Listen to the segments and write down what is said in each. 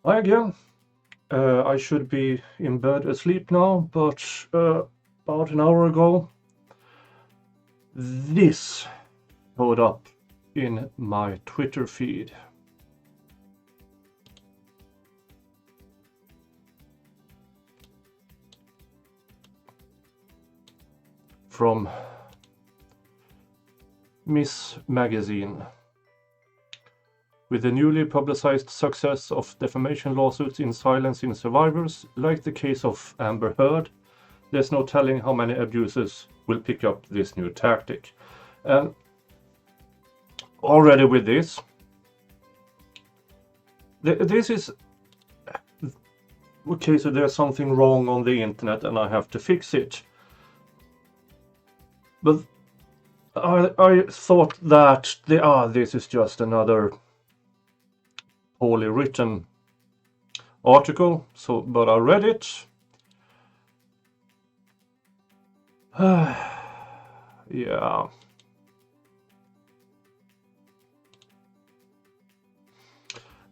Hi again. I should be in bed asleep now, but about an hour ago, this showed up in my Twitter feed. From Miss Magazine. With the newly publicized success of defamation lawsuits in silencing survivors, like the case of Amber Heard, there's no telling how many abusers will pick up this new tactic. And already with this is okay, so there's something wrong on the internet and I have to fix it. But I thought that this is just another poorly written article, but I read it. Yeah.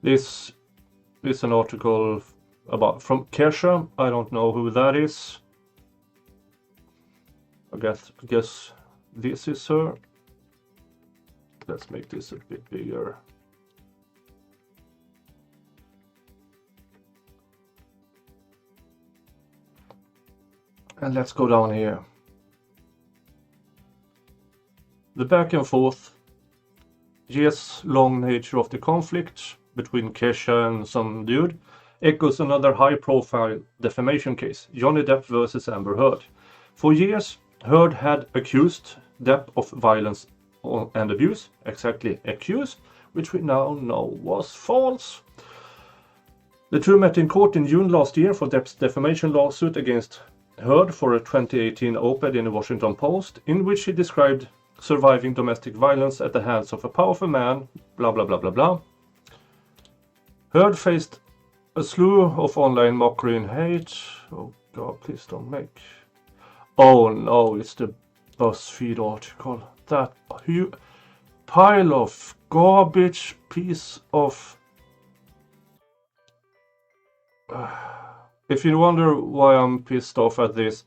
This is an article from Kesha. I don't know who that is. I guess this is her. Let's make this a bit bigger. And let's go down here. The back and forth, years-long nature of the conflict between Kesha and some dude echoes another high-profile defamation case, Johnny Depp versus Amber Heard. For years, Heard had accused Depp of violence and abuse, exactly accused, which we now know was false. The two met in court in June last year for Depp's defamation lawsuit against Heard for a 2018 op-ed in the Washington Post, in which he described surviving domestic violence at the hands of a powerful man, blah blah blah blah blah. Heard faced a slew of online mockery and hate. Oh god, please don't make... Oh no, it's the BuzzFeed article. That pile of garbage piece of... If you wonder why I'm pissed off at this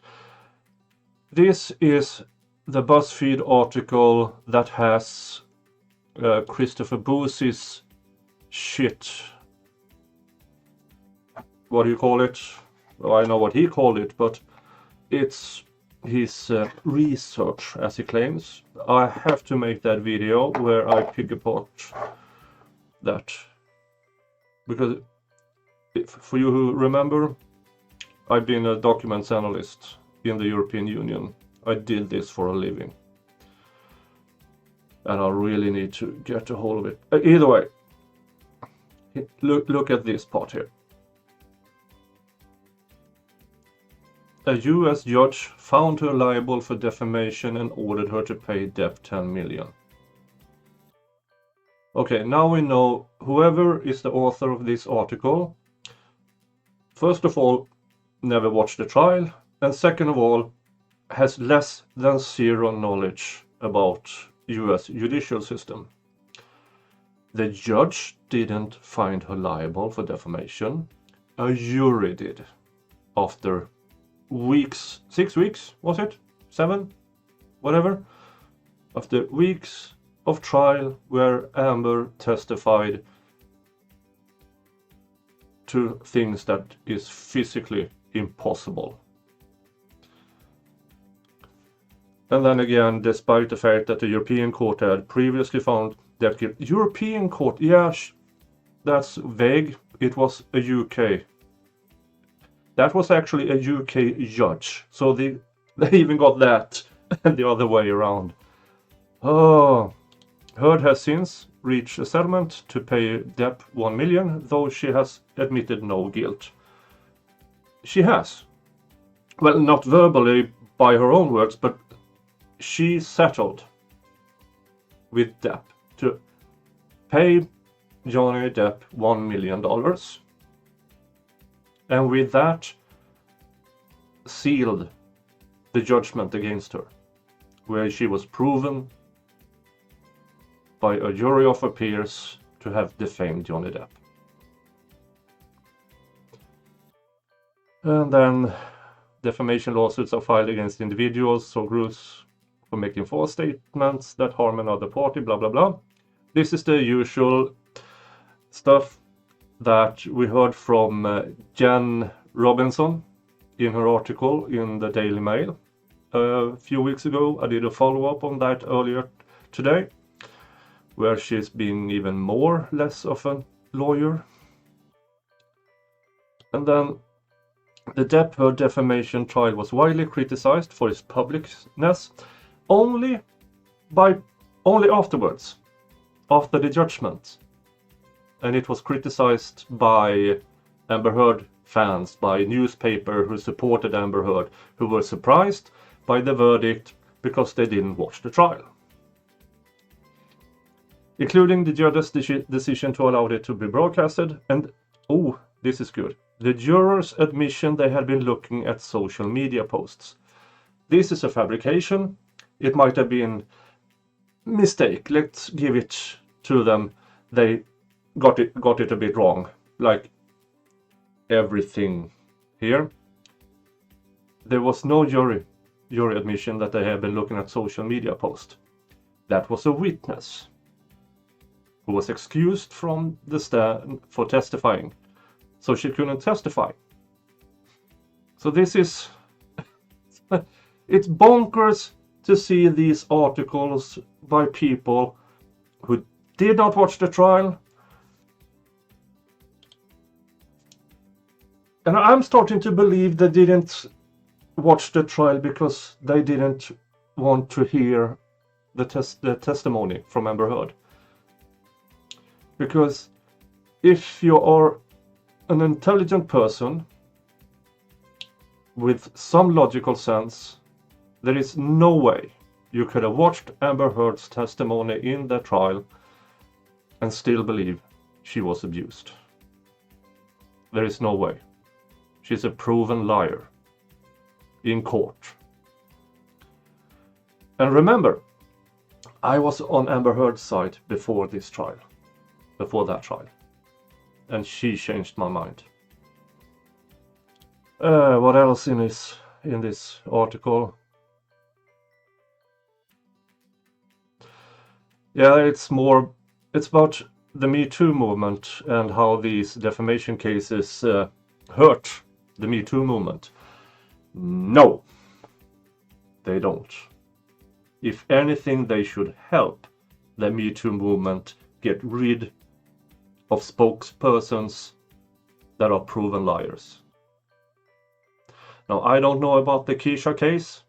is the BuzzFeed article that has Christopher Boosie's shit. What do you call it? Well, I know what he called it, but it's his research, as he claims. I have to make that video where I pick apart that. Because, for you who remember, I've been a documents analyst in the European Union. I did this for a living. And I really need to get a hold of it. Either way, look at this part here. A US judge found her liable for defamation and ordered her to pay Depp $10 million. Okay, now we know whoever is the author of this article, first of all, never watched the trial, and second of all, has less than zero knowledge about US judicial system. The judge didn't find her liable for defamation. A jury did. After weeks, 6 weeks, was it? 7? Whatever. After weeks of trial where Amber testified to things that is physically impossible. And then again, despite the fact that the European Court had previously found Depp guilty. European Court, yeah, that's vague. It was a UK. That was actually a UK judge. So they even got that the other way around. Oh, Heard has since reached a settlement to pay Depp $1 million, though she has admitted no guilt. She has. Well, not verbally by her own words, but she settled with Depp to pay Johnny Depp $1 million. And with that, sealed the judgment against her, where she was proven by a jury of her peers to have defamed Johnny Depp. And then defamation lawsuits are filed against individuals or groups for making false statements that harm another party, blah, blah, blah. This is the usual stuff that we heard from Jen Robinson in her article in the Daily Mail a few weeks ago. I did a follow-up on that earlier today, where she's being even less of a lawyer. And then the Depp defamation trial was widely criticized for its publicness only afterwards, after the judgment. And it was criticized by Amber Heard fans, by newspaper who supported Amber Heard, who were surprised by the verdict because they didn't watch the trial. Including the judge's decision to allow it to be broadcasted, and oh, this is good, the jurors' admission they had been looking at social media posts. This is a fabrication. It might have been mistake. Let's give it to them. They got it a bit wrong, like everything here. There was no jury admission that they had been looking at social media posts. That was a witness who was excused from the stand for testifying, so she couldn't testify. So this is it's bonkers to see these articles by people who did not watch the trial. And I'm starting to believe they didn't watch the trial because they didn't want to hear the testimony from Amber Heard. Because if you are an intelligent person with some logical sense, there is no way you could have watched Amber Heard's testimony in the trial and still believe she was abused. There is no way. She's a proven liar in court. And remember, I was on Amber Heard's side before that trial. And she changed my mind. What else in this article? Yeah, it's about the Me Too movement and how these defamation cases hurt the Me Too movement. No, they don't. If anything, they should help the Me Too movement get rid of spokespersons that are proven liars. Now, I don't know about the Keisha case,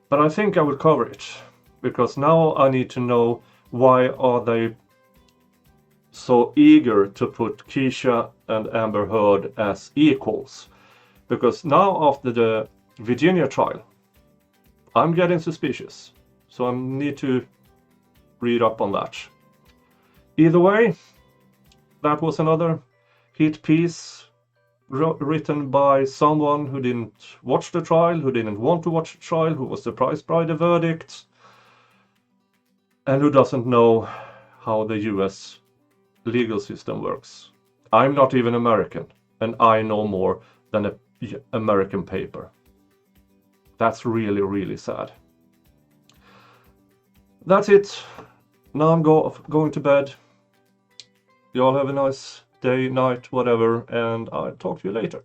but I think I will cover it, because now I need to know why are they so eager to put Keisha and Amber Heard as equals. Because now after the Virginia trial, I'm getting suspicious. So I need to read up on that. Either way, that was another hit piece written by someone who didn't watch the trial, who didn't want to watch the trial, who was surprised by the verdict, and who doesn't know how the US legal system works. I'm not even American, and I know more than an American paper. That's really, really sad. That's it. Now I'm going to bed. Y'all have a nice day, night, whatever, and I'll talk to you later.